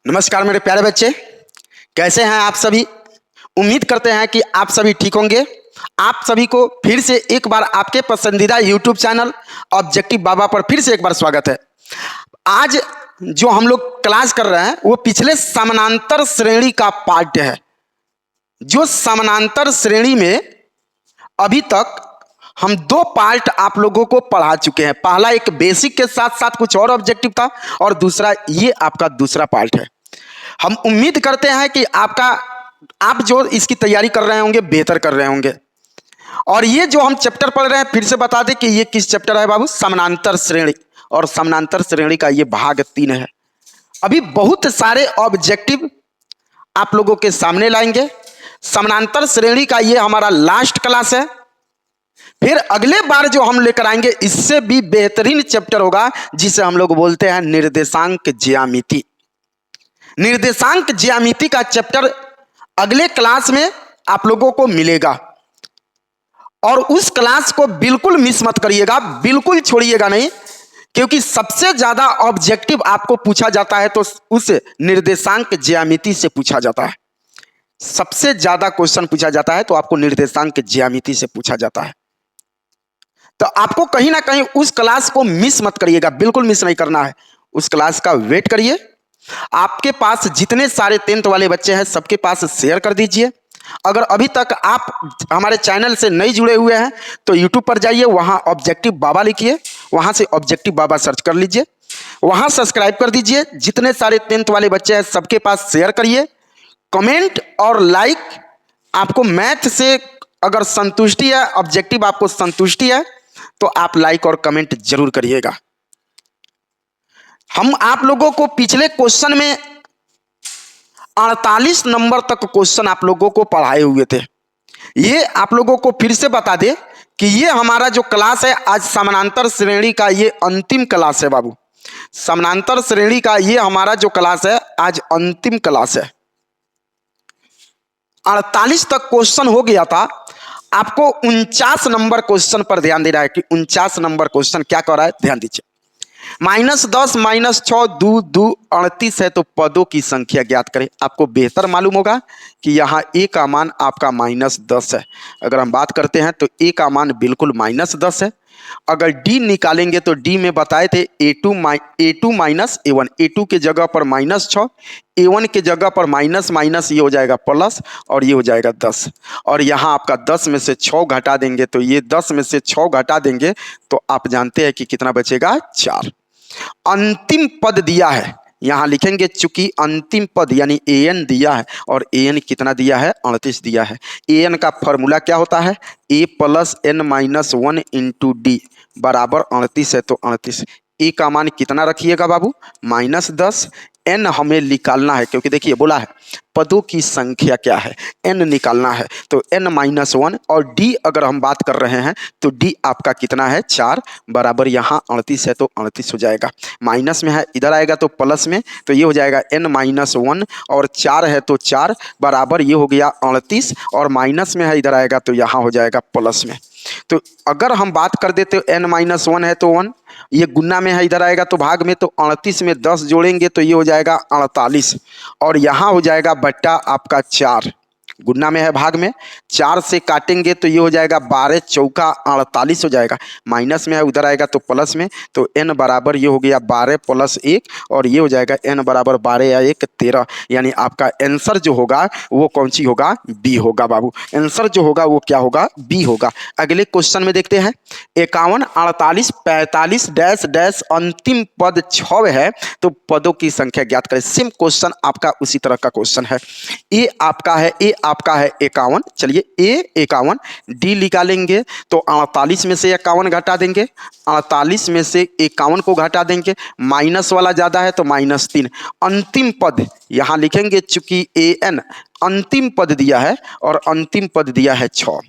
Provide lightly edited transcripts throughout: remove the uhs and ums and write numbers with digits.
नमस्कार मेरे प्यारे बच्चे, कैसे हैं आप सभी। उम्मीद करते हैं कि आप सभी ठीक होंगे। आप सभी को फिर से एक बार आपके पसंदीदा यूट्यूब चैनल ऑब्जेक्टिव बाबा पर फिर से एक बार स्वागत है। आज जो हम लोग क्लास कर रहे हैं वो पिछले समानांतर श्रेणी का पार्ट है। जो समानांतर श्रेणी में अभी तक हम दो पार्ट आप लोगों को पढ़ा चुके हैं। पहला एक बेसिक के साथ साथ कुछ और ऑब्जेक्टिव था और दूसरा ये आपका दूसरा पार्ट है। हम उम्मीद करते हैं कि आप जो इसकी तैयारी कर रहे होंगे बेहतर कर रहे होंगे। और ये जो हम चैप्टर पढ़ रहे हैं फिर से बता दें कि ये किस चैप्टर है बाबू, समानांतर श्रेणी। और समानांतर श्रेणी का ये भाग 3 है। अभी बहुत सारे ऑब्जेक्टिव आप लोगों के सामने लाएंगे। समानांतर श्रेणी का ये हमारा लास्ट क्लास है। फिर अगले बार जो हम लेकर आएंगे इससे भी बेहतरीन चैप्टर होगा जिसे हम लोग बोलते हैं निर्देशांक ज्यामिति। निर्देशांक ज्यामिति का चैप्टर अगले क्लास में आप लोगों को मिलेगा और उस क्लास को बिल्कुल मिस मत करिएगा, बिल्कुल छोड़िएगा नहीं, क्योंकि सबसे ज्यादा ऑब्जेक्टिव आपको पूछा जाता है तो उस निर्देशांक ज्यामिति से पूछा जाता है। सबसे ज्यादा क्वेश्चन पूछा जाता है तो आपको निर्देशांक ज्यामिति से पूछा जाता है। तो आपको कहीं ना कहीं उस क्लास को मिस मत करिएगा, बिल्कुल मिस नहीं करना है। उस क्लास का वेट करिए। आपके पास जितने सारे 10th वाले बच्चे हैं सबके पास शेयर कर दीजिए। अगर अभी तक आप हमारे चैनल से नहीं जुड़े हुए हैं तो यूट्यूब पर जाइए, वहां ऑब्जेक्टिव बाबा लिखिए, वहां से ऑब्जेक्टिव बाबा सर्च कर लीजिए, वहां सब्सक्राइब कर दीजिए। जितने सारे 10th वाले बच्चे हैं सबके पास शेयर करिए। कमेंट और लाइक, आपको मैथ से अगर संतुष्टि है, ऑब्जेक्टिव आपको संतुष्टि है तो आप लाइक और कमेंट जरूर करिएगा। हम आप लोगों को पिछले क्वेश्चन में 48 नंबर तक क्वेश्चन आप लोगों को पढ़ाए हुए थे। ये आप लोगों को फिर से बता दें कि ये हमारा जो क्लास है आज समानांतर श्रेणी का ये अंतिम क्लास है बाबू। समानांतर श्रेणी का ये हमारा जो क्लास है आज अंतिम क्लास है। 48 तक क्वेश्चन हो गया था। आपको 49 नंबर क्वेश्चन पर ध्यान देना है कि 49 नंबर क्वेश्चन क्या कर रहा है, ध्यान दीजिए। -10 -6 2 2 38 है तो पदों की संख्या ज्ञात करें। आपको बेहतर मालूम होगा कि यहाँ ए का मान आपका -10 है। अगर हम बात करते हैं तो ए का मान बिल्कुल -10 है। अगर डी निकालेंगे तो डी में बताए थे A2 माइनस A1, A2 के जगह पर -6, A1 के जगह पर माइनस माइनस ये हो जाएगा प्लस और ये हो जाएगा 10। और यहाँ आपका 10 में से 6 घटा देंगे तो ये 10 में से 6 घटा देंगे तो आप जानते हैं कि कितना बचेगा, 4। अंतिम पद दिया है, यहां लिखेंगे चूंकि अंतिम पद यानी an दिया है और an कितना दिया है, 38 दिया है। an का फॉर्मूला क्या होता है, a plus n minus 1 into D बराबर 38 है तो 38। a का मान कितना रखिएगा बाबू, -10। n हमें निकालना है क्योंकि देखिए बोला है पदों की संख्या क्या है, n निकालना है तो n-1 और d अगर हम बात कर रहे हैं तो d आपका कितना है, 4 बराबर यहाँ 38 है तो 38 हो जाएगा। माइनस में है इधर आएगा तो प्लस में, तो ये हो जाएगा n-1 और 4 है तो 4 बराबर ये हो गया 38 और माइनस में है इधर आएगा तो यहाँ हो जाएगा प्लस में। तो अगर हम बात कर देते n-1 है तो 1, ये गुना में है इधर आएगा तो भाग में, तो 38 में 10 जोड़ेंगे तो ये हो जाएगा 48 और यहाँ हो जाएगा बट्टा आपका 4। गुना में है भाग में, 4 से काटेंगे तो ये हो जाएगा 12 चौका 48 हो जाएगा। माइनस में है उधर आएगा तो प्लस में, तो n बराबर ये हो गया 12 प्लस 1 और ये हो जाएगा n बराबर 12 या 1 13। यानी आपका आंसर जो होगा वो कौन सी होगा, बी होगा बाबू। आंसर जो होगा वो क्या होगा, बी होगा। अगले क्वेश्चन में देखते हैं 51 48 45 डैश डैश अंतिम पद 6 है तो पदों की संख्या ज्ञात करें। सेम क्वेश्चन आपका उसी तरह का क्वेश्चन है। ए आपका है 51, चलिए ए 51, डी निकालेंगे तो 48 में से 51 घटा देंगे, 48 में से 51 को घटा देंगे, माइनस वाला ज्यादा है तो -3। अंतिम पद यहां लिखेंगे चूंकि an अंतिम पद दिया है और अंतिम पद दिया है 6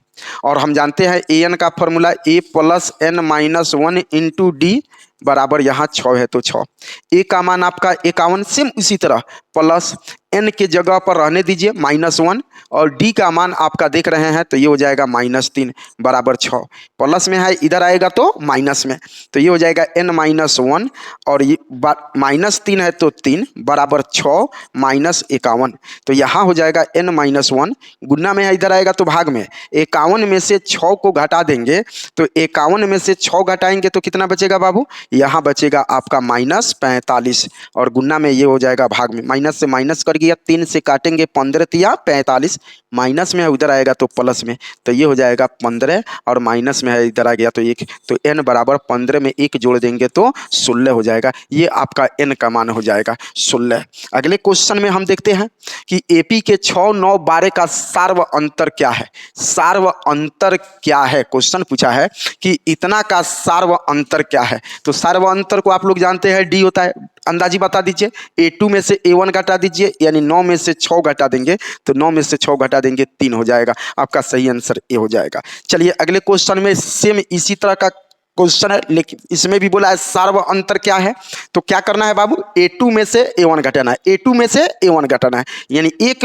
और हम जानते हैं an का formula a plus n minus 1 into D बराबर यहाँ 6 है तो 6। ए का मान आपका 51, सेम उसी तरह प्लस n के जगह पर रहने दीजिए -1 और d का मान आपका देख रहे हैं तो ये हो जाएगा -3 बराबर 6। प्लस में है इधर आएगा तो माइनस में, तो ये हो जाएगा n-1 और ये -3 है तो 3 बराबर 6 -51। तो यहाँ हो जाएगा n-1 गुना में है इधर आएगा तो भाग में, 51 में से 6 को घटा देंगे तो 51 में से 6 घटाएंगे तो कितना बचेगा बाबू, यहाँ बचेगा आपका -45 और गुना में ये हो जाएगा भाग में, माइनस से माइनस कर गया, 3 से काटेंगे 15 या 45, माइनस में है उधर आएगा तो प्लस में, तो ये हो जाएगा 15 और माइनस में है इधर आ गया तो 1, तो n बराबर 15 में 1 जोड़ देंगे तो 16 हो जाएगा। ये आपका n का मान हो जाएगा 16। अगले क्वेश्चन में हम देखते हैं कि एपी के 6, 9, 12 का सार्व अंतर क्या है। सार्व अंतर क्या है, क्वेश्चन पूछा है कि इतना का सार्व अंतर क्या है। तो सार्व अंतर को आप लोग जानते हैं डी होता है, अंदाजी बता दीजिए। A2 में से A1 घटा दीजिए, यानी 9 में से 6 घटा देंगे तो 9 में से 6 घटा देंगे 3 हो जाएगा। आपका सही आंसर ए हो जाएगा। चलिए अगले क्वेश्चन में सेम इसी तरह का क्वेश्चन है, लेकिन इसमें भी बोला है सार्व अंतर क्या है। तो क्या करना है बाबू, A2 में से A1 घटाना है, A2 में से A1 घटाना है, यानी 1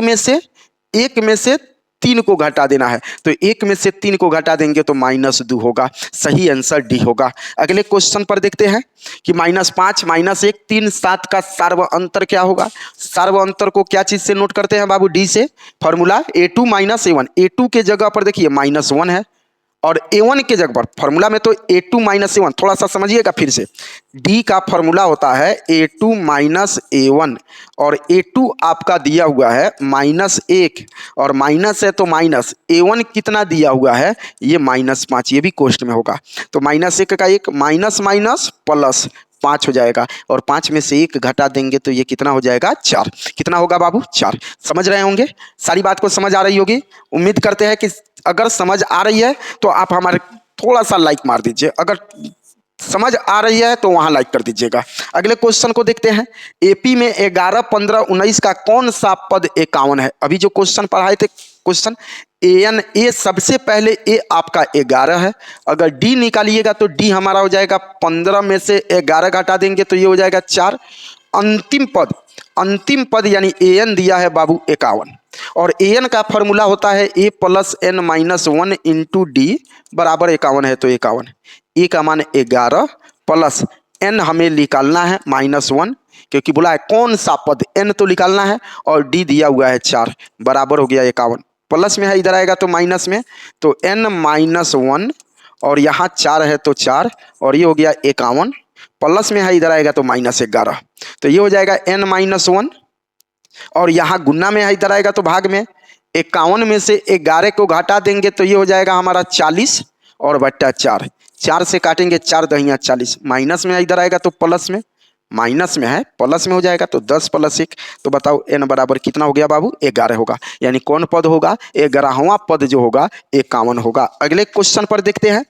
में से 3 को घटा देना है। तो 1 में से 3 को घटा देंगे तो -2 होगा। सही आंसर डी होगा। अगले क्वेश्चन पर देखते हैं कि -5, -1, 3, 7 का सार्व अंतर क्या होगा। सार्व अंतर को क्या चीज से नोट करते हैं बाबू, डी से। फॉर्मूला A2 - A1, A2 के जगह पर देखिए -1 है और A1 के जगह पर, फॉर्मूला में तो A2 - A1, थोड़ा सा समझिएगा फिर से। D का फॉर्मूला होता है A2 - A1 और A2 आपका दिया हुआ है -1 और माइनस है तो माइनस, A1 कितना दिया हुआ है, ये -5, ये भी क्वेश्चन में होगा। तो -1 का 1 माइनस माइनस प्लस 5 हो जाएगा और 5 में से 1 घटा देंगे तो ये कितना हो जाएगा, 4। कितना होगा बाबू, 4। समझ रहे होंगे, सारी बात को समझ आ रही होगी। उम्मीद करते हैं कि अगर समझ आ रही है तो आप हमारे थोड़ा सा लाइक मार दीजिए, अगर समझ आ रही है तो वहां लाइक कर दीजिएगा। अगले क्वेश्चन को देखते हैं। एपी में 11, 15, 19 का कौन सा पद 51 है। अभी जो क्वेश्चन पढ़ाए थे, क्वेश्चन AN, A सबसे पहले A आपका 11 है। अगर D निकालिएगा तो D हमारा हो जाएगा 15 में से 11 घटा देंगे तो ये हो जाएगा 4। अंतिम पद यानी AN दिया है बाबू 51 और AN का फॉर्मूला होता है A + n-1 × D बराबर 51 है तो 51। A का मान 11 प्लस n हमें निकालना है -1, क्योंकि बोला है कौन सा पद, n तो निकालना है और D दिया हुआ है 4 बराबर हो गया 51। प्लस में है इधर आएगा तो माइनस में, तो n-1 और यहाँ 4 है तो 4 और ये हो गया 51। प्लस में है इधर आएगा तो -11, तो ये हो जाएगा n-1 और यहाँ गुना में है इधर आएगा तो भाग में, 51 में से 11 को घटा देंगे तो ये हो जाएगा हमारा 40 और बट्टा 4। 4 से काटेंगे 4 दहिया 40, माइनस में इधर आएगा तो प्लस में, माइनस में है प्लस में हो जाएगा तो 10 + 1, तो बताओ n बराबर कितना हो गया बाबू, 11 होगा। यानी कौन पद होगा, 11वां पद जो होगा 51 होगा। अगले क्वेश्चन पर देखते हैं,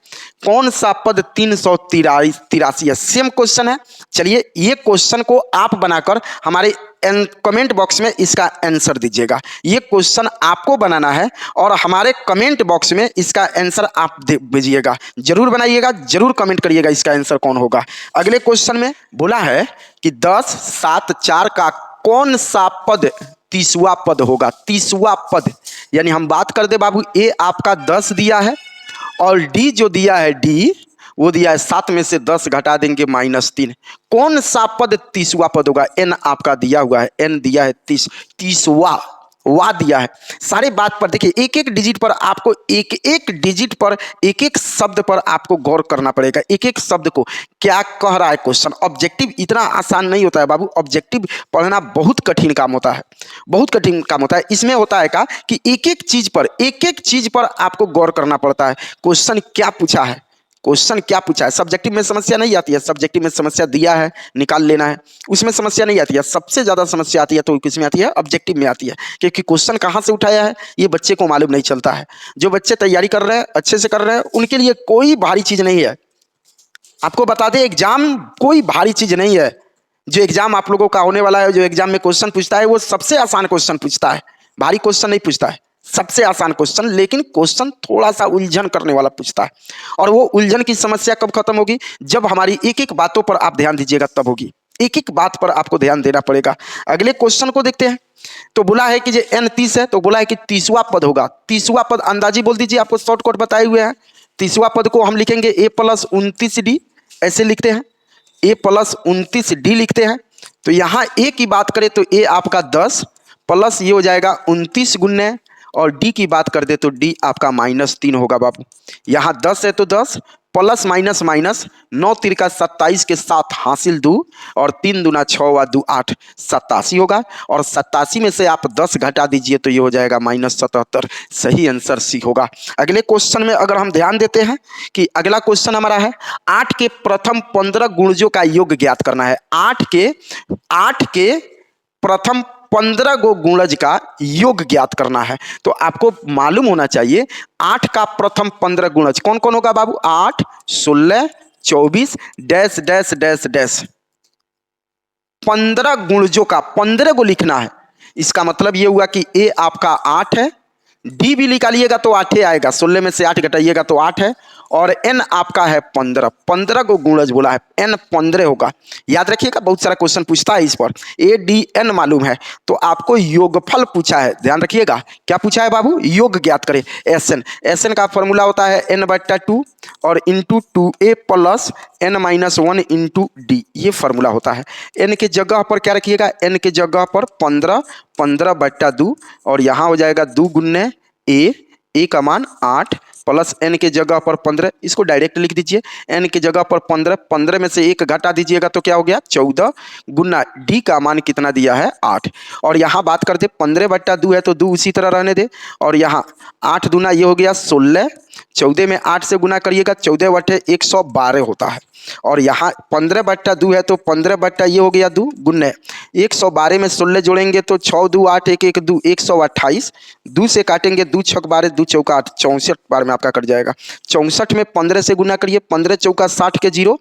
कौन सा पद 383 है। सेम क्वेश्चन है। चलिए ये क्वेश्चन को आप बनाकर हमारे कमेंट बॉक्स में इसका आंसर दीजिएगा। ये क्वेश्चन आपको बनाना है और हमारे कमेंट बॉक्स में इसका आंसर आप भेजिएगा। जरूर बनाइएगा, जरूर कमेंट करिएगा इसका आंसर कौन होगा। अगले क्वेश्चन में बोला है कि 10, 7, 4 का कौन सा पद 30वां पद होगा। 30वां पद यानी हम बात कर दे बाबू, ए आपका 10 दिया है और डी जो दिया है, डी वो दिया है 7 में से 10 घटा देंगे -3। कौन सा पद 30वां पद होगा। एन आपका दिया हुआ है, एन दिया है 30वां, वा दिया है। सारे बात पर देखिए, एक एक डिजिट पर आपको, एक एक डिजिट पर, एक एक शब्द पर आपको गौर करना पड़ेगा। एक एक शब्द को क्या कह रहा है क्वेश्चन। ऑब्जेक्टिव इतना आसान नहीं होता है बाबू, ऑब्जेक्टिव पढ़ना बहुत कठिन काम होता है, बहुत कठिन काम होता है। इसमें होता है का कि एक एक चीज पर आपको गौर करना पड़ता है। क्वेश्चन क्या पूछा है, क्वेश्चन क्या पूछा है। सब्जेक्टिव में समस्या नहीं आती है, सब्जेक्टिव में समस्या दिया है निकाल लेना है, उसमें समस्या नहीं आती है। सबसे ज्यादा समस्या आती है तो किसमें आती है, ऑब्जेक्टिव में आती है, क्योंकि क्वेश्चन कहाँ से उठाया है ये बच्चे को मालूम नहीं चलता है। जो बच्चे तैयारी कर रहे हैं, अच्छे से कर रहे हैं, उनके लिए कोई भारी चीज नहीं है। आपको बता दें, एग्जाम कोई भारी चीज नहीं है। जो एग्जाम आप लोगों का होने वाला है, जो एग्जाम में क्वेश्चन पूछता है, वो सबसे आसान क्वेश्चन पूछता है, भारी क्वेश्चन नहीं पूछता है, सबसे आसान क्वेश्चन। लेकिन क्वेश्चन थोड़ा सा उलझन करने वाला पूछता है, और वो उलझन की समस्या कब खत्म होगी, जब हमारी एक एक बातों पर आप ध्यान दीजिएगा तब होगी। एक एक बात पर आपको ध्यान देना पड़ेगा। अगले क्वेश्चन को देखते हैं। तो बोला है कि जो n 30 है तो बोला है कि 30वां पद होगा। 30वां पद अंदाजी बोल दीजिए, आपको शॉर्टकट बताए हुए हैं। 30वां पद को हम लिखेंगे a + 29d, ऐसे लिखते हैं, a + 29d लिखते हैं। तो यहाँ a की बात करें तो a आपका 10 प्लस ये हो जाएगा 29 गुने, और d की बात कर दे तो d आपका -3 होगा बाबू। यहाँ 10 है तो 10 प्लस माइनस माइनस 9 तिरका 27 के साथ हासिल 2, और 3 दूना 6 व 2 8, 87 होगा। और 87 में से आप 10 घटा दीजिए तो ये हो जाएगा -77। सही आंसर सी होगा। अगले क्वेश्चन में अगर हम ध्यान देते हैं कि अगला क्वेश्चन हमारा है 8 के प्रथम 15 गुणजों का योग ज्ञात करना है। 8 के प्रथम 15 गो गुणज का योग ज्ञात करना है। तो आपको मालूम होना चाहिए 8 का प्रथम 15 गुणज कौन कौन होगा बाबू। 8, 16, 24 डैश डैश डैश डैश, 15 गुणजों का 15 को लिखना है। इसका मतलब ये हुआ कि ए आपका 8 है, डी भी निकालिएगा तो 8 आएगा, 16 में से 8 घटाइएगा तो 8 है, और एन आपका है 15। 15 को गुणज बोला है, एन 15 होगा। याद रखिएगा, बहुत सारा क्वेश्चन पूछता है इस पर। ए डी एन मालूम है तो आपको योगफल पूछा है, ध्यान रखिएगा। क्या पूछा है बाबू, योग ज्ञात करें। एस एन, एस एन का फॉर्मूला होता है n/2 और into 2a + n-1 into D, ये फॉर्मूला होता है। n के जगह पर क्या रखिएगा, n के जगह पर 15, 15/2, और यहाँ हो जाएगा 2 गुने a का मान 8 प्लस n के जगह पर 15, इसको डायरेक्ट लिख दीजिए। n के जगह पर 15, 15 में से 1 घटा दीजिएगा तो क्या हो गया 14 गुना d का मान कितना दिया है 8। और यहाँ बात करते 15/2 है तो 2 उसी तरह रहने दे, और यहाँ 8 दूना ये हो गया 16, 14 में 8 से गुना करिएगा, 14/112 होता है। और यहाँ 15/2 है तो 15 ये हो गया 2 गुने 112 में 16 जोड़ेंगे तो 6 2 8 1 1 2 128, 2 से काटेंगे 2 6 12 2 चौका 8, 64 बार में आपका कट जाएगा। 64 में 15 से गुना करिए, 15 चौका 60 के 0,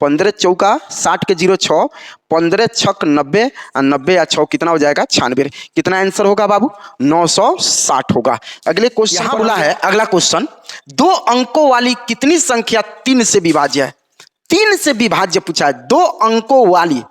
15 चौका 60 के 0 6, 15 छक 90, 90 या 6 कितना हो जाएगा 96। कितना आंसर होगा बाबू 960 होगा। अगले क्वेश्चन यहाँ बोला है, अगला क्वेश्चन 2 अंकों वाली कितनी संख्या 3 से विभाज्य है। 3 से विभाज्य पूछा है, 2 अंकों वाली।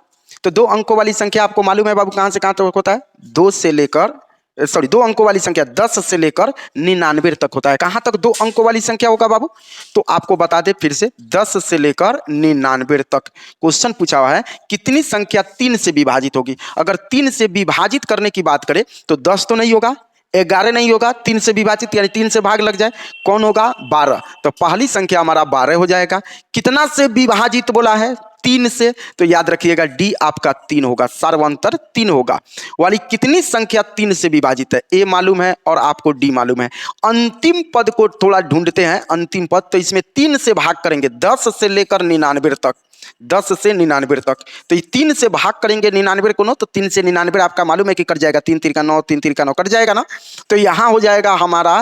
तो 2 अंकों वाली संख्या आपको मालूम है बाबू कहां से कहां तक होता है, 2 अंकों वाली संख्या 10 से लेकर 99 तक होता है। कहां तक 2 अंकों वाली संख्या होगा बाबू, तो आपको बता दे फिर से 10 से लेकर 99 तक क्वेश्चन पूछा हुआ है कितनी संख्या 3 से विभाजित होगी। अगर 3 से विभाजित करने की बात करें तो 10 तो नहीं होगा, 11 नहीं होगा, 3 से विभाजित यानी 3 से भाग लग जाए, कौन होगा 12। तो पहली संख्या हमारा 12 हो जाएगा। कितना से विभाजित बोला है 3 से, तो याद रखिएगा डी आपका 3 होगा, सर्वांतर 3 होगा। वाली कितनी संख्या 3 से विभाजित है, ए मालूम है और आपको डी मालूम है। अंतिम पद को थोड़ा ढूंढते हैं, अंतिम पद। तो इसमें 3 से भाग करेंगे 10 से लेकर 99 तक, 10 से 99 तक। तो 3 से भाग करेंगे 99 को, नो तो 3 से 99 आपका मालूम है कि कट जाएगा, 3 3 9, 3 3 9 कट जाएगा ना। तो यहाँ हो जाएगा हमारा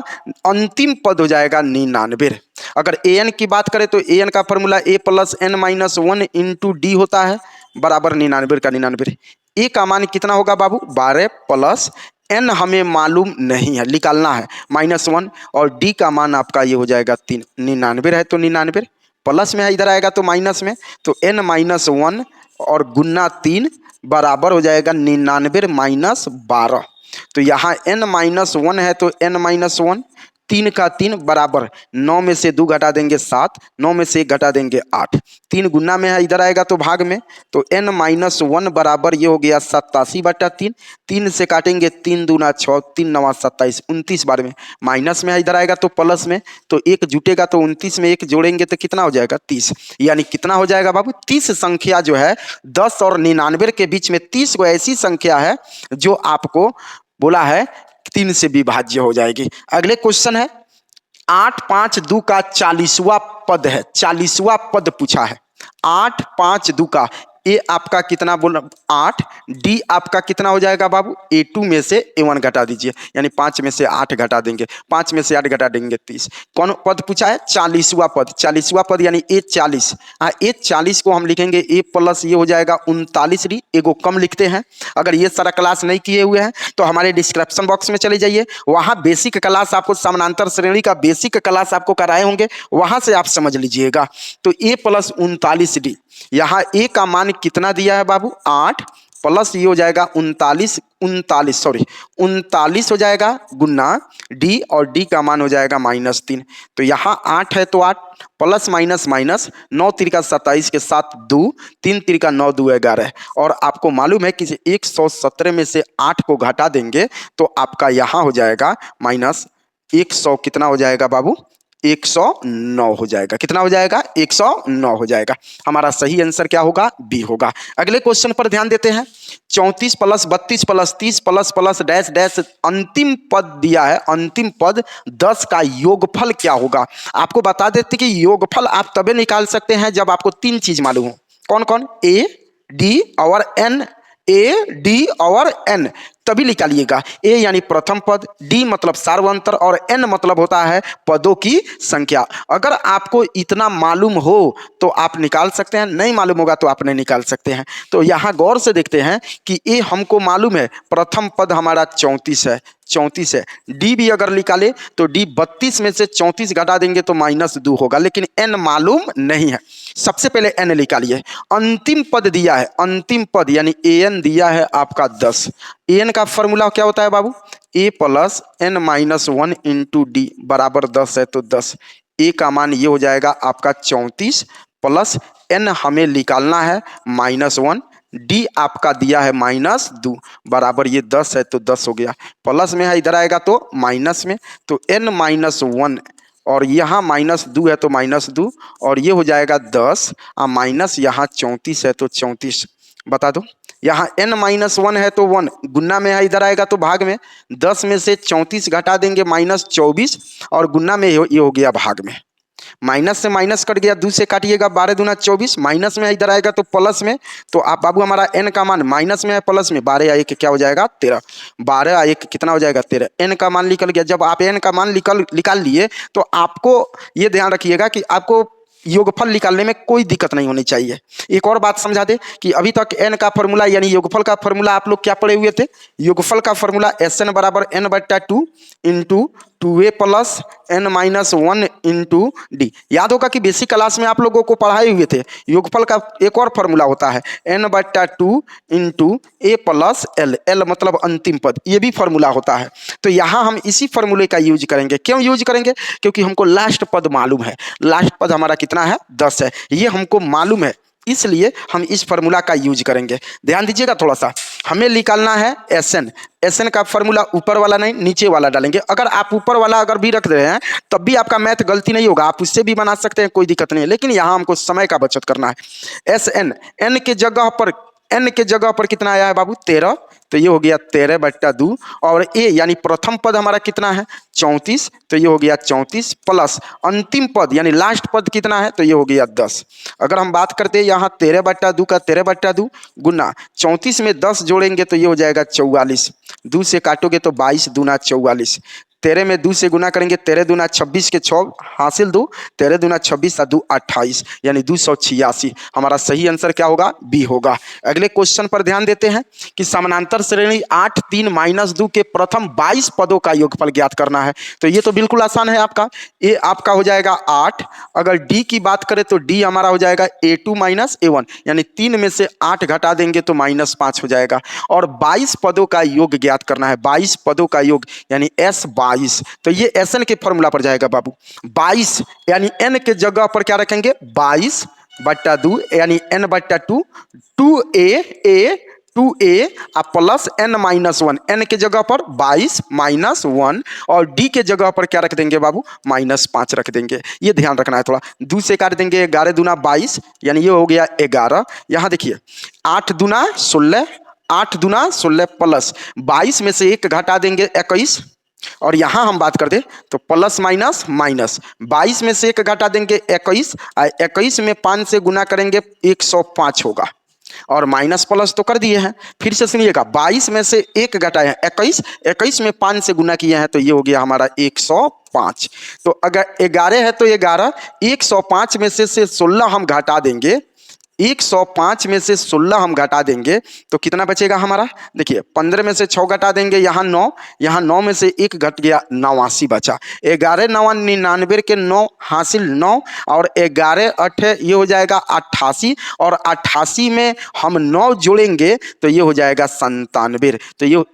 अंतिम पद हो जाएगा 99। अगर an की बात करें तो an का formula a + n-1 into D होता है, बराबर 99 का 99। a का मान कितना होगा बाबू 12 प्लस n हमें मालूम नहीं है, निकालना है -1, और d का मान आपका ये हो जाएगा 3। 99 है तो 99 प्लस में है, इधर आएगा तो माइनस में, तो n-1 और गुना 3 बराबर हो जाएगा 99 - 12। तो यहाँ n-1 है तो n-1, 3 का 3 बराबर 9 में से 2 घटा देंगे 7, 9 में से 1 घटा देंगे 8, 3 गुना में है, इधर आएगा तो भाग में, तो n-1 बराबर ये हो गया 87/3, 3 से काटेंगे 3 दूना 6, 3 9 27, 29 बार में, माइनस में है, इधर आएगा तो प्लस में, तो 1 जुटेगा तो 29 में 1 जोड़ेंगे तो कितना हो जाएगा 30। यानी कितना हो जाएगा बाबू 30 संख्या जो है 10 और 99 के बीच में 30 को ऐसी संख्या है जो आपको बोला है 3 से विभाज्य हो जाएगी। अगले क्वेश्चन है 8 5 2 का 40वां पद है, 40वां पद पूछा है। 8 5 2 का ए आपका कितना बोला 8, डी आपका कितना हो जाएगा बाबू A2 में से A1 घटा दीजिए, यानी 5 में से 8 घटा देंगे, 5 में से 8 घटा देंगे 30। कौन पद पूछा है 40वां पद, 40वां पद यानी A40। A40 को हम लिखेंगे A प्लस ये हो जाएगा 39 डी, एगो कम लिखते हैं। अगर ये सारा क्लास नहीं किए हुए हैं तो हमारे डिस्क्रिप्शन बॉक्स में चले जाइए, वहाँ बेसिक क्लास आपको समानांतर श्रेणी का बेसिक क्लास आपको कराए होंगे, वहाँ से आप समझ लीजिएगा। तो A प्लस 39 डी, यहाँ ए का मान कितना दिया है बाबू 8 प्लस ये हो जाएगा 39 हो जाएगा गुना डी और डी का मान हो जाएगा -3। तो यहाँ 8 है तो 8 प्लस माइनस माइनस 9 तिरिका 27 के साथ 2 3 तिरिका 9 2 11 और आपको मालूम है कि 117 में से 8 को घटा देंगे तो आपका यहाँ हो जाएगा -100 कितना हो जाएगा बाबू 109 हो जाएगा। कितना हो जाएगा 109 हो जाएगा। हमारा सही आंसर क्या होगा बी होगा। अगले क्वेश्चन पर ध्यान देते हैं। 34 plus 32 plus 30 plus plus dash dash अंतिम पद दिया है। अंतिम पद 10 का योगफल क्या होगा। आपको बता देते कि योगफल आप तभी निकाल सकते हैं जब आपको 3 चीज मालूम हो। कौन कौन ए डी और एन। ए डी और एन तभी निकालिएगा। ए यानी प्रथम पद, डी मतलब सार्वंतर और एन मतलब होता है पदों की संख्या। अगर आपको इतना मालूम हो तो आप निकाल सकते हैं, नहीं मालूम होगा तो आप नहीं निकाल सकते हैं। तो यहाँ गौर से देखते हैं कि ए हमको मालूम है प्रथम पद हमारा 34 है। डी भी अगर निकाले तो डी 32 में से 34 घटा देंगे तो -2 होगा, लेकिन एन मालूम नहीं है। सबसे पहले एन निकालिए। अंतिम पद दिया है, अंतिम पद यानी एन दिया है आपका 10। एन का फॉर्मूला क्या होता है बाबू ए प्लस एन -1 इंटू डी बराबर 10 है तो 10। ए का मान ये हो जाएगा आपका 34 प्लस एन हमें निकालना है -1, डी आपका दिया है -2 बराबर ये 10 है तो 10 हो गया। प्लस में है इधर आएगा तो माइनस में, तो n -1 और यहाँ -2 है तो -2 और ये हो जाएगा 10 माइनस यहाँ 34 है तो 34। बता दो यहाँ n-1 है तो 1 गुना में है इधर आएगा तो भाग में। 10 में से 34 घटा देंगे -24 और गुना में ये हो गया भाग में। माइनस से माइनस कट गया, 2 से काटिएगा 12 दूना 24, माइनस में इधर आएगा तो प्लस में। तो आप बाबू हमारा n का मान माइनस में है प्लस में 12 या 1 क्या हो जाएगा 13। 12 या 1 कितना हो जाएगा 13। n का मान निकल गया। जब आप n का मान निकाल लिए तो आपको ये ध्यान रखिएगा कि आपको योगफल निकालने में कोई दिक्कत नहीं होनी चाहिए। एक और बात समझा दे कि अभी तक n का फॉर्मूला यानी योगफल का फॉर्मूला आप लोग क्या पढ़े हुए थे। योगफल का फॉर्मूला Sn बराबर n/2 into 2a plus n-1 into D. याद होगा कि बेसिक क्लास में आप लोगों को पढ़ाए हुए थे। योगफल का एक और फॉर्मूला होता है n/2 into a plus l। l मतलब अंतिम पद, ये भी फॉर्मूला होता है। तो यहाँ हम इसी फॉर्मूले का यूज करेंगे। क्यों यूज करेंगे? क्योंकि हमको लास्ट पद मालूम है। लास्ट पद हमारा कितना है 10 है, ये हमको मालूम है, इसलिए हम इस फॉर्मूला का यूज करेंगे। ध्यान दीजिएगा थोड़ा सा। हमें निकालना है एसएन का फॉर्मूला ऊपर वाला नहीं नीचे वाला डालेंगे। अगर आप ऊपर वाला अगर भी रख रहे हैं तब भी आपका मैथ गलती नहीं होगा, आप उससे भी बना सकते हैं, कोई दिक्कत नहीं है। लेकिन यहाँ हमको समय का बचत करना है। एसएन एन के जगह पर कितना आया है बाबू 13, तो ये हो गया 13/2 और ए यानी प्रथम पद हमारा कितना है 34, तो ये हो गया 34 प्लस अंतिम पद यानी लास्ट पद कितना है तो ये हो गया 10। अगर हम बात करते हैं यहाँ 13/2 का 13/2 गुना 34 में 10 जोड़ेंगे तो ये हो जाएगा 44। 2 से काटोगे तो 22 दूना 44। 13 में 2 से गुना करेंगे 13 दूना 26 के 6 हासिल 2, 13 दूना 26 2 28 यानी 286। हमारा सही आंसर क्या होगा बी होगा। अगले क्वेश्चन पर ध्यान देते हैं कि समानांतर श्रेणी 8 3 -2 के प्रथम 22 पदों का योगफल ज्ञात करना है। तो ये तो बिल्कुल आसान है आपका। ए आपका हो जाएगा 8। अगर डी की बात करें तो डी हमारा हो जाएगा A2 - A1 यानी 3 में से 8 घटा देंगे तो -5 हो जाएगा। और 22 पदों का योग ज्ञात करना है। 22 पदों का योग यानी S22। तो ये Sn के फॉर्मूला पर जाएगा बाबू। 22 यानी n के जगह पर क्या रखेंगे 22/2 यानी n/2 2a plus n-1 n के जगह पर 22 -1 और d के जगह पर क्या रख देंगे बाबू -5 रख देंगे। ये ध्यान रखना है थोड़ा। 2 से काट देंगे 11 दूना 22 यानी ये हो गया 11। यहाँ देखिए 8 दूना 16, 8 दूना 16 प्लस 22 में से 1 घटा देंगे 21 और यहाँ हम बात कर दे तो प्लस माइनस माइनस 22 में से 1 घटा देंगे 21, 21 में 5 से गुना करेंगे 105 होगा और माइनस प्लस तो कर दिए हैं। फिर से सुनिएगा 22 में से 1 घटाए हैं 21 में 5 से गुना किए हैं तो ये हो गया हमारा 105। तो अगर 11 है तो 11, 105 में से 16 हम घटा देंगे 105 में से 16 हम घटा देंगे तो कितना बचेगा हमारा, देखिए 15 में से 6 घटा देंगे, यहाँ 9, यहाँ 9 में से 1 घट गया, 89 बचा। 11 9 99 के 9 हासिल 9 और 11 8 ये हो जाएगा 88 और 88 में हम 9 जोड़ेंगे तो ये हो जाएगा 97। तो ये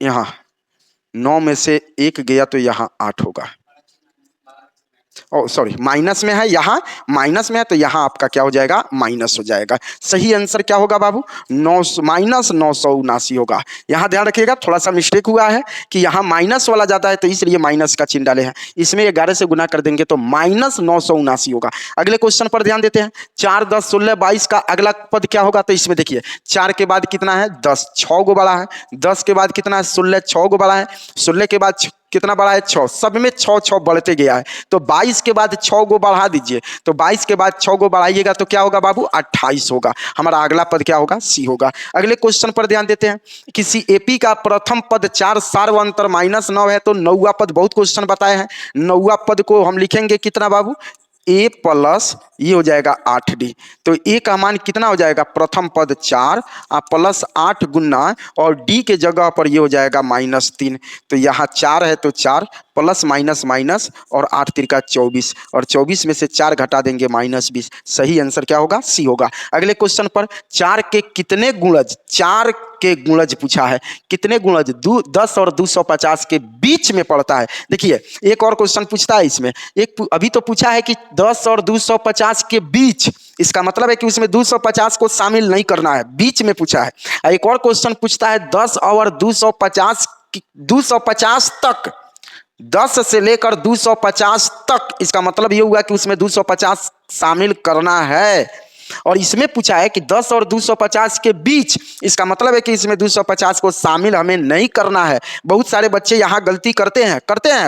यहाँ 9 में से 1 गया तो यहाँ 8 होगा। ओ सॉरी, माइनस में है, यहाँ माइनस में है तो यहाँ आपका क्या हो जाएगा, माइनस हो जाएगा। सही आंसर क्या होगा बाबू, 9 माइनस 979 होगा। यहाँ ध्यान रखिएगा, थोड़ा सा मिस्टेक हुआ है कि यहाँ माइनस वाला जाता है तो इसलिए माइनस का चिन्ह डाले हैं। इसमें 11 से गुना कर देंगे तो माइनस 979 होगा। अगले क्वेश्चन पर ध्यान देते हैं। 4 10 16 22 का अगला पद क्या होगा, तो इसमें देखिए 4 के बाद कितना है 10, 6 गो बड़ा है। 10 के बाद कितना है 16, 6 गो बड़ा है। 16 के बाद कितना बड़ा है 6, सब में 6 6 बढ़ते गया है। तो 22 के बाद 6 गो बढ़ा दीजिए, तो 22 के बाद 6 गो बढ़ाइएगा तो क्या होगा बाबू, 28 होगा। हमारा अगला पद क्या होगा, सी होगा। अगले क्वेश्चन पर ध्यान देते हैं। किसी एपी का प्रथम पद 4 सार्वंतर -9 है तो 9वां पद, बहुत क्वेश्चन बताए हैं। 9वां पद को हम लिखेंगे कितना बाबू, ए प्लस ये हो जाएगा 8d। तो ए का मान कितना हो जाएगा, प्रथम पद 4 प्लस 8 गुना और डी के जगह पर ये हो जाएगा -3। तो यहाँ 4 है तो 4 प्लस माइनस माइनस और 8 तिरका 24 और 24 में से 4 घटा देंगे -20। सही आंसर क्या होगा, सी होगा। अगले क्वेश्चन पर 4 के कितने गुणज, 4 के गुणज पूछा है। कितने गुणज, 10 और 250 के बीच में पड़ता है। देखिए एक और क्वेश्चन पूछता है इसमें, एक अभी तो पूछा है कि 10 और 250 के बीच, इसका मतलब है कि उसमें 250 को शामिल नहीं करना है, बीच में पूछा है। एक और क्वेश्चन पूछता है 10 और 250 तक, 10 से लेकर 250 तक, इसका मतलब ये हुआ कि उसमें 250 शामिल करना है। और इसमें पूछा है कि 10 और 250 के बीच, इसका मतलब है कि इसमें 250 को शामिल हमें नहीं करना है। बहुत सारे बच्चे यहाँ गलती करते हैं,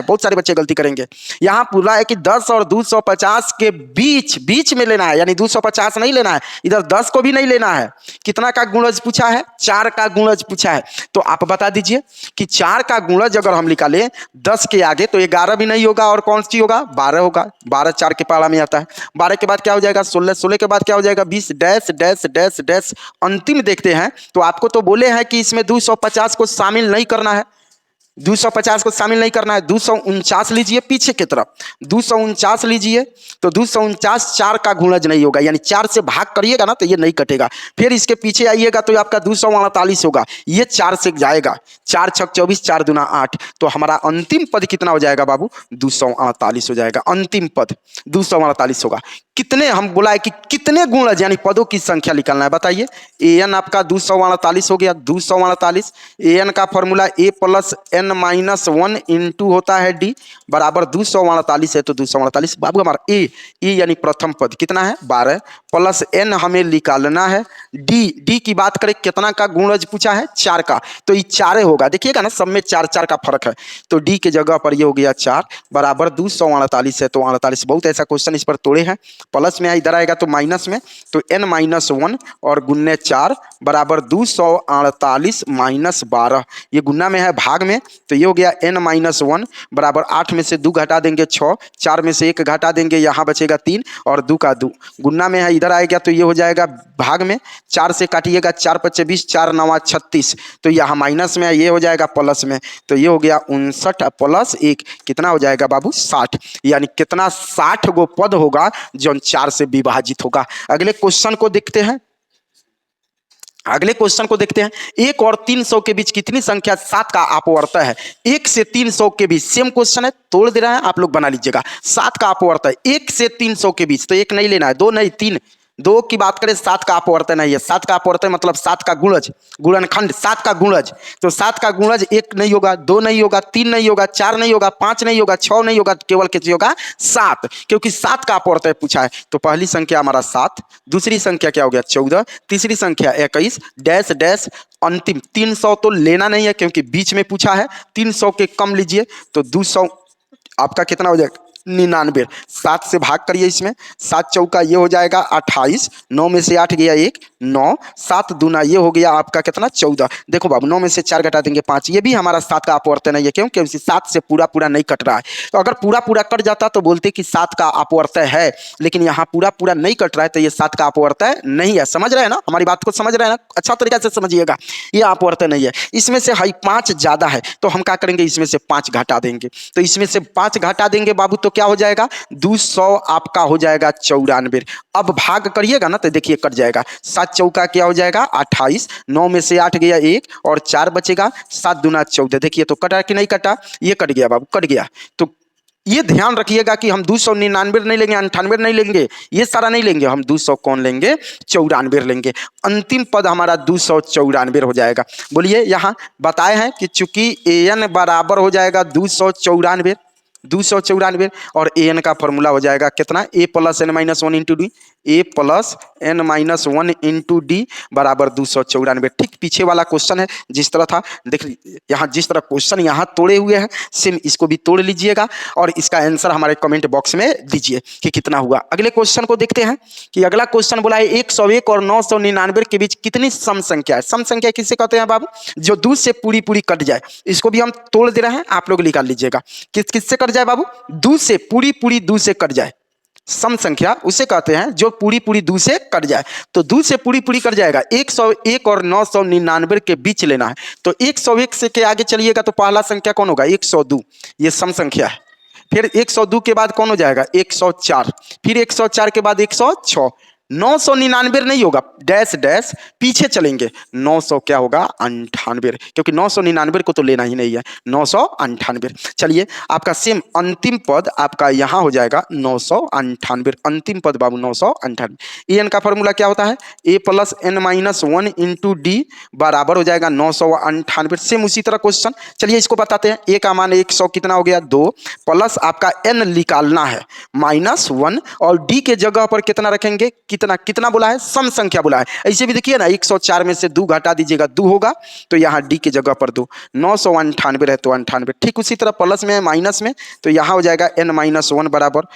बहुत सारे बच्चे गलती करेंगे। यहाँ पूरा है कि 10 और 250 के बीच में लेना है, यानी 250 नहीं लेना है, इधर 10 को भी नहीं लेना है। कितना का गुणज पूछा है, 4 का गुणज पूछा है। तो आप बता दीजिए कि 4 का गुणज अगर हम निकालें 10 के आगे तो 11 भी नहीं होगा और कौन सी होगा, 12 होगा। 12 4 के पारा में आता है। 12 के बाद क्या हो जाएगा 16, 16 के बाद क्या हो जाएगा 20 डैश डैश डैश डैश। अंतिम देखते हैं तो आपको तो बोले हैं कि इसमें 250 को शामिल नहीं करना है, 250 को शामिल नहीं करना है। 249 लीजिए पीछे की तरफ, 249 लीजिए तो 249 4 का गुणज नहीं होगा, यानी 4 से भाग करिएगा ना तो ये नहीं कटेगा। फिर इसके पीछे आइएगा तो आपका 248 होगा, ये 4 से जाएगा, 4 6 24 4 दूना 8। तो हमारा अंतिम पद कितना हो जाएगा बाबू, 248 हो जाएगा। अंतिम पद 248 होगा। कितने, हम बोला है कि कितने गुणज यानी पदों की संख्या निकालना है, बताइए। an आपका 248 हो गया, 248। an का formula a plus n minus 1 into होता है d बराबर 248 है तो 248। बाबू हमारा a यानी प्रथम पद कितना है 12 प्लस n हमें निकालना है d की बात करें कितना का गुणज पूछा है 4 का, तो ये 4 होगा। देखिएगा ना सब में 4 4 का फर्क है, तो d के जगह पर ये हो गया 4 बराबर 248 है तो 48। बहुत ऐसा क्वेश्चन इस पर तोड़े हैं। प्लस में इधर आएगा तो माइनस में, तो n माइनस 1 और गुन्ने 4 बराबर 248 माइनस 12। ये गुन्ना में है भाग में, तो ये हो गया n माइनस 1 बराबर 8 में से 2 घटा देंगे 6, 4 में से 1 घटा देंगे, यहाँ बचेगा 3 और 2 का 2। गुन्ना में है इधर आएगा तो ये हो जाएगा भाग में, 4 से काटिएगा 4 × 25 4 9 36, तो यहाँ माइनस में है, ये हो जाएगा प्लस में, तो ये हो गया 59 प्लस 1 कितना हो जाएगा बाबू 60। यानी कितना 60 गो पद होगा जो 4 से विभाजित होगा। अगले क्वेश्चन को देखते हैं। अगले क्वेश्चन को देखते हैं। 1 और 300 के बीच कितनी संख्या 7 का अपवर्त है। 1 से 300 के बीच, सेम क्वेश्चन है, तोड़ दे रहा है, आप लोग बना लीजिएगा। 7 का अपवर्त है 1 से 300 के बीच, तो 1 नहीं लेना है, 2 नहीं 3, 2 की बात करें 7 का अपवर्तन नहीं है। 7 का अपवर्तन मतलब 7 का गुणज, गुणनखंड 7 का गुणज, तो 7 का गुणज 1 नहीं होगा, 2 नहीं होगा, 3 नहीं होगा, 4 नहीं होगा, 5 नहीं होगा, 6 नहीं होगा, केवल कितनी होगा 7, क्योंकि 7 का अपवर्तन पूछा है। तो पहली संख्या हमारा 7, दूसरी संख्या क्या हो गया 14, तीसरी संख्या 21 डैश डैश अंतिम 300 तो लेना नहीं है क्योंकि बीच में पूछा है। 300 के कम लीजिए तो 200 आपका कितना हो जाएगा 99। 7 से भाग करिए इसमें, 7 चौका ये हो जाएगा 28, 9 में से 8 गया 1, 9, 7 दूना ये हो गया आपका कितना 14। देखो बाबू 9 में से 4 घटा देंगे 5, ये भी हमारा 7 का अपवर्तन है। ये क्यों? क्योंकि 7 से पूरा पूरा नहीं कट रहा है। तो अगर पूरा पूरा कट जाता तो बोलते कि 7 का अपवर्तन है, लेकिन यहाँ पूरा पूरा नहीं कट रहा है तो ये 7 का अपवर्तन नहीं है। समझ रहे हैं ना, हमारी बात को समझ रहे हैं ना, अच्छा तरीका से समझिएगा। ये अपवर्तन नहीं है। इसमें से हाई 5 ज्यादा है तो हम क्या करेंगे, इसमें से 5 घटा देंगे। तो इसमें से 5 घटा देंगे बाबू तो क्या हो जाएगा 200 आपका हो जाएगा 94। अब भाग करिएगा ना तो देखिए कट जाएगा। 7 चौका क्या हो जाएगा 28, 9 में से 8 गया 1 और 4 बचेगा, 7 दूना 14। देखिए तो कटा कि नहीं कटा, ये कट गया बाबू, कट गया। तो ये ध्यान रखिएगा कि हम 299 नहीं लेंगे, 98 नहीं लेंगे, ये सारा नहीं लेंगे, हम 200 कौन लेंगे 94 लेंगे। अंतिम पद हमारा 294 हो जाएगा। बोलिए यहाँ बताए हैं कि चूंकि an बराबर हो जाएगा 294 और an का फॉर्मूला हो जाएगा कितना, a plus n minus 1 into D, a plus n minus 1 into D बराबर 294। ठीक पीछे वाला क्वेश्चन है जिस तरह था, देख यहाँ जिस तरह क्वेश्चन यहाँ तोड़े हुए हैं सेम इसको भी तोड़ लीजिएगा और इसका आंसर हमारे कमेंट बॉक्स में दीजिए कि कितना हुआ। अगले क्वेश्चन को देखते हैं कि अगला क्वेश्चन बोला है 101 और 999 के बीच कितनी सम संख्या है। सम संख्या किसे कहते हैं बाबू, जो 2 से पूरी पूरी कट जाए। इसको भी हम तोड़ दे रहे हैं, आप लोग निकाल लीजिएगा किससे कट जाए बाबू, 2 से पूरी पूरी 2 से कट जाए। सम संख्या उसे कहते हैं जो पूरी पूरी 2 से कट जाए। तो 2 से पूरी पूरी कट जाएगा, 101 और 999 के बीच लेना है। तो 101 से के आगे चलिएगा तो पहला संख्या कौन होगा 102, ये सम संख्या है। फिर 102 के बाद कौन हो जाएगा 104, फिर 104 के बाद 106, 999 नहीं होगा, डैश डैश पीछे चलेंगे 900 क्या होगा 98, क्योंकि 999 को तो लेना ही नहीं है, 998। चलिए आपका सेम अंतिम पद आपका यहाँ हो जाएगा 998, अंतिम पद बाबू 998। एन का फॉर्मूला क्या होता है, a plus n minus 1 into D बराबर हो जाएगा 998। सेम उसी तरह क्वेश्चन, चलिए इसको बताते हैं। a का मान 100 कितना हो गया 2, प्लस आपका n निकालना है माइनस 1 और d के जगह पर कितना रखेंगे, कितना कितना बोला है सम संख्या बोला है। ऐसे भी देखिए ना 104 में से 2 घटा दीजिएगा 2 होगा, तो यहाँ d की जगह पर 2, 998 है तो 98। ठीक उसी तरह प्लस में है माइनस में, तो यहाँ हो जाएगा n माइनस 1 बराबर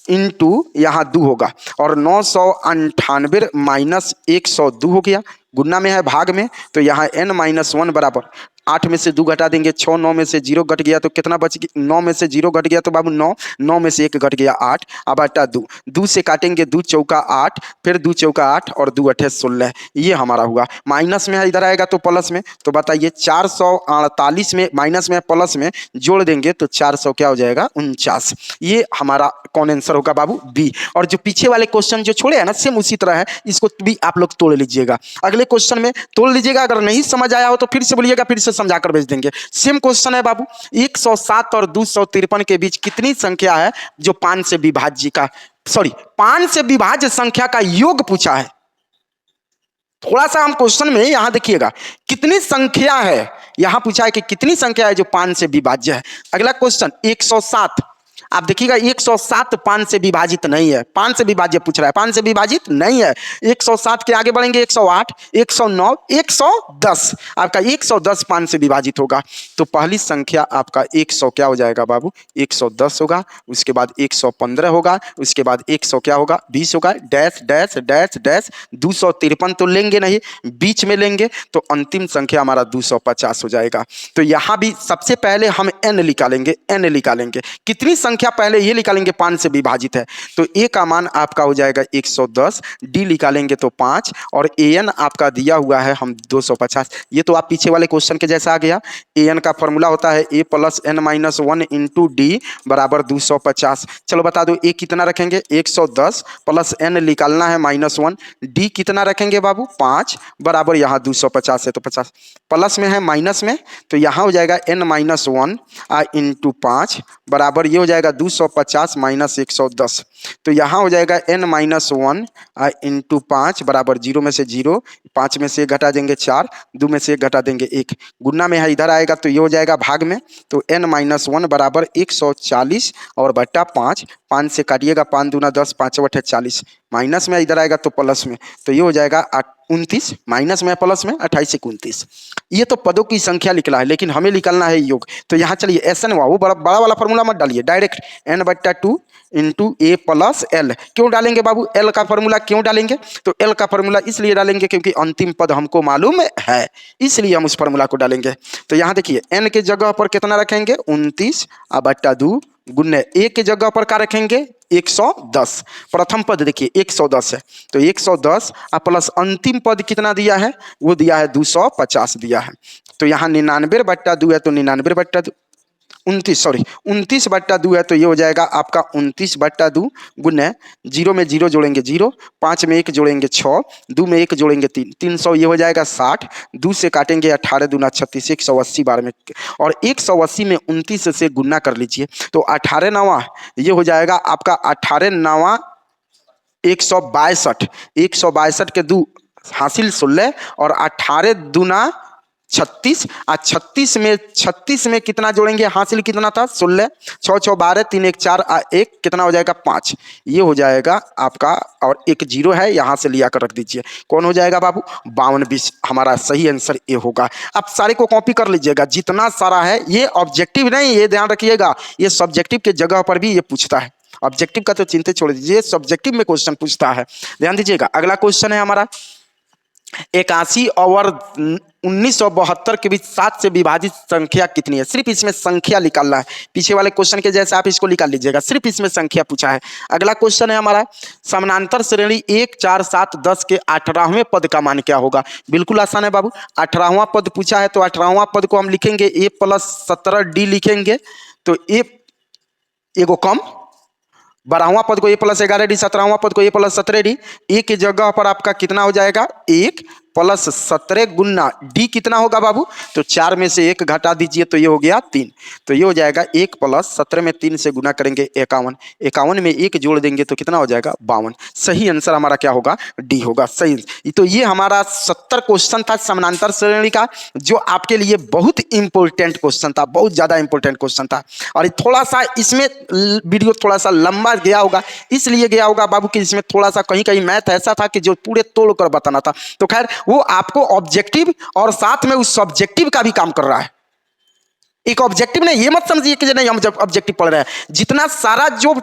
इंटू यहाँ 2 होगा और 998 माइनस 102 हो गया। गुना में है भाग में, तो यहाँ n माइनस 1 बराबर 8 में से 2 घटा देंगे 6, 9 में से 0 घट गया तो कितना बच गया, 9 में से 0 घट गया तो बाबू 9, 9 में से 1 घट गया 8, अब बटा 2, 2 से काटेंगे 2 चौका 8, फिर 2 चौका 8 और 2 अठे 16, ये हमारा हुआ। माइनस में है इधर आएगा तो प्लस में, तो बताइए 448 में माइनस में प्लस में जोड़ देंगे तो 400 क्या हो जाएगा 49। ये हमारा कौन आंसर होगा बाबू बी। और जो पीछे वाले क्वेश्चन जो छोड़े हैं ना सेम उसी तरह है, इसको भी आप लोग तोड़ लीजिएगा। अगले क्वेश्चन में तोड़ लीजिएगा, अगर नहीं समझ आया हो तो फिर से बोलिएगा, फिर से समझाकर भेज देंगे। सेम क्वेश्चन है बाबू, 107 और 253 के बीच कितनी संख्या है जो 5 से विभाज्य का 5 से विभाज्य संख्या का योग पूछा है। थोड़ा सा हम क्वेश्चन में यहां देखिएगा कितनी संख्या है, यहां पूछा है कि कितनी संख्या है जो 5 से विभाज्य है। अगला क्वेश्चन 107, आप देखिएगा 107 5 से विभाजित नहीं है, 5 से विभाज्य पूछ रहा है, 5 से विभाजित नहीं है। 107 के आगे बढ़ेंगे 108, 109, 110, आपका 110 5 से विभाजित होगा। तो पहली संख्या आपका 100 क्या हो जाएगा बाबू 110 होगा, उसके बाद 115 होगा, उसके बाद 100 क्या होगा 20 होगा, डैश डैश डैश डैश 253 तो लेंगे नहीं, बीच में लेंगे तो अंतिम संख्या हमारा 250 हो जाएगा। तो यहां भी सबसे पहले हम n निकालेंगे, n निकालेंगे कितनी संख्या पहले ये निकालेंगे 5 से विभाजित है, तो a का मान आपका हो जाएगा 110, d निकालेंगे तो 5 और an आपका दिया हुआ है हम 250। ये तो आप पीछे वाले क्वेश्चन के जैसा आ गया। an का फॉर्मूला होता है a plus n minus 1 into D बराबर 250। चलो बता दो a कितना रखेंगे 110 प्लस n निकालना है माइनस 1, d कितना रखेंगे बाबू 5 बराबर यहाँ 250 है तो 50 प्लस में है माइनस में, तो यहाँ हो जाएगा n माइनस 1 इंटू 5 बराबर ये हो जाएगा 250 माइनस 110, तो यहाँ हो जाएगा n माइनस 1 इंटू 5 बराबर 0 में से 0, 5 में से 1 घटा देंगे 4, 2 में से 1 घटा देंगे 1, गुना में है इधर आएगा तो ये हो जाएगा भाग में, तो n माइनस 1 बराबर 140 और बट्टा 5, 5 से काटिएगा, 5 दूना 10, 5 बटे 40, माइनस में इधर आएगा तो प्लस में, तो ये हो जाएगा 29, माइनस में प्लस में 28 से 29। ये तो पदों की संख्या निकला है, लेकिन हमें निकालना है योग। तो यहाँ चलिए एस एन वो बड़ा वाला फॉर्मूला मत डालिए, डायरेक्ट n/2 इंटू ए प्लस एल। क्यों डालेंगे बाबू एल का फॉर्मूला, क्यों डालेंगे? तो एल का फॉर्मूला इसलिए डालेंगे क्योंकि अंतिम पद हमको मालूम है, इसलिए हम उस फॉर्मूला को डालेंगे। तो यहाँ देखिए n के जगह पर कितना रखेंगे 29/2 गुने ए के जगह पर क्या रखेंगे 110। प्रथम पद देखिए 110 है, तो 110 प्लस अंतिम पद कितना दिया है, वो दिया है 250 दिया है। तो यहाँ 99/2 है, तो 99/2 29/2 है, तो ये हो जाएगा आपका 29/2 गुने 0 में 0 जोड़ेंगे 0, 5 में 1 जोड़ेंगे 6, 2 में 1 जोड़ेंगे 3, 300 ये हो जाएगा 60, 2 से काटेंगे 18 दूना 36, 180 बार में, और 180 में 29 से गुना कर लीजिए, तो 18 9 ये हो जाएगा आपका 18 9 162, 162 के 2 हासिल 16, और 18 दूना 36, 36 में कितना जोड़ेंगे, हासिल कितना था 16, 6 6 12, 3 1 4, 1 कितना हो जाएगा 5, ये हो जाएगा आपका, और एक 0 है यहाँ से लिया कर रख दीजिए, कौन हो जाएगा बाबू 52, हमारा सही आंसर ये होगा। अब सारे को कॉपी कर लीजिएगा, जितना सारा है, ये ऑब्जेक्टिव नहीं, ये ध्यान रखिएगा, ये सब्जेक्टिव के जगह पर भी ये पूछता है, ऑब्जेक्टिव का तो चिंता छोड़ दीजिए, सब्जेक्टिव में क्वेश्चन पूछता है, ध्यान दीजिएगा। अगला क्वेश्चन है हमारा 81 और 1972 के बीच 7 से विभाजित संख्या कितनी है। सिर्फ इसमें संख्या निकालना है, पीछे वाले क्वेश्चन के जैसे आप इसको निकाल लीजिएगा, सिर्फ इसमें संख्या पूछा है। अगला क्वेश्चन है हमारा समानांतर श्रेणी 1 4 7 10 के 18वें पद का मान क्या होगा। बिल्कुल आसान है बाबू, 18वां पद पूछा है, तो 18वां पद को हम लिखेंगे a + 17d लिखेंगे, तो a एगो कम, 12वां पद को a + 11d, 17वां पद को a + 17d, a की जगह पर आपका कितना हो जाएगा 1 + 17 गुना d कितना होगा बाबू, तो 4 में से 1 घटा दीजिए, तो ये हो गया 3, तो ये हो जाएगा 1 + 17 में 3 से गुना करेंगे 51, 51 में 1 जोड़ देंगे तो कितना हो जाएगा 52। सही आंसर हमारा क्या होगा डी होगा सही। तो ये हमारा 70 क्वेश्चन था समानांतर श्रेणी का, जो आपके लिए बहुत इंपॉर्टेंट क्वेश्चन था, बहुत ज्यादा इंपॉर्टेंट क्वेश्चन था, और थोड़ा सा इसमें वीडियो थोड़ा सा लंबा गया होगा, इसलिए गया होगा बाबू कि इसमें थोड़ा सा कहीं कहीं मैथ ऐसा था कि जो पूरे तोड़ कर बताना था। तो खैर वो आपको ऑब्जेक्टिव और साथ में उस सब्जेक्टिव का भी काम कर रहा है। एक ऑब्जेक्टिव नहीं, ये मत समझिए कि नहीं हम जब ऑब्जेक्टिव पढ़ रहे हैं, जितना सारा जो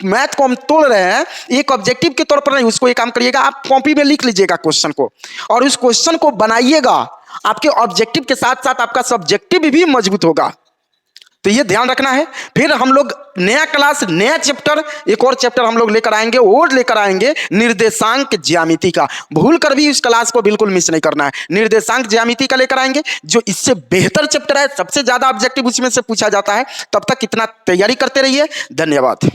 मैथ को हम तोड़ रहे हैं एक ऑब्जेक्टिव के तौर पर नहीं, उसको एक काम करिएगा, आप कॉपी में लिख लीजिएगा क्वेश्चन को, और उस क्वेश्चन को बनाइएगा, आपके ऑब्जेक्टिव के साथ साथ आपका सब्जेक्टिव भी मजबूत होगा। तो ये ध्यान रखना है। फिर हम लोग नया क्लास, नया चैप्टर, एक और चैप्टर हम लोग लेकर आएंगे, और लेकर आएंगे निर्देशांक ज्यामिति का। भूल कर भी इस क्लास को बिल्कुल मिस नहीं करना है, निर्देशांक ज्यामिति का लेकर आएंगे, जो इससे बेहतर चैप्टर है, सबसे ज्यादा ऑब्जेक्टिव उसमें से पूछा जाता है। तब तक इतना तैयारी करते रहिए, धन्यवाद।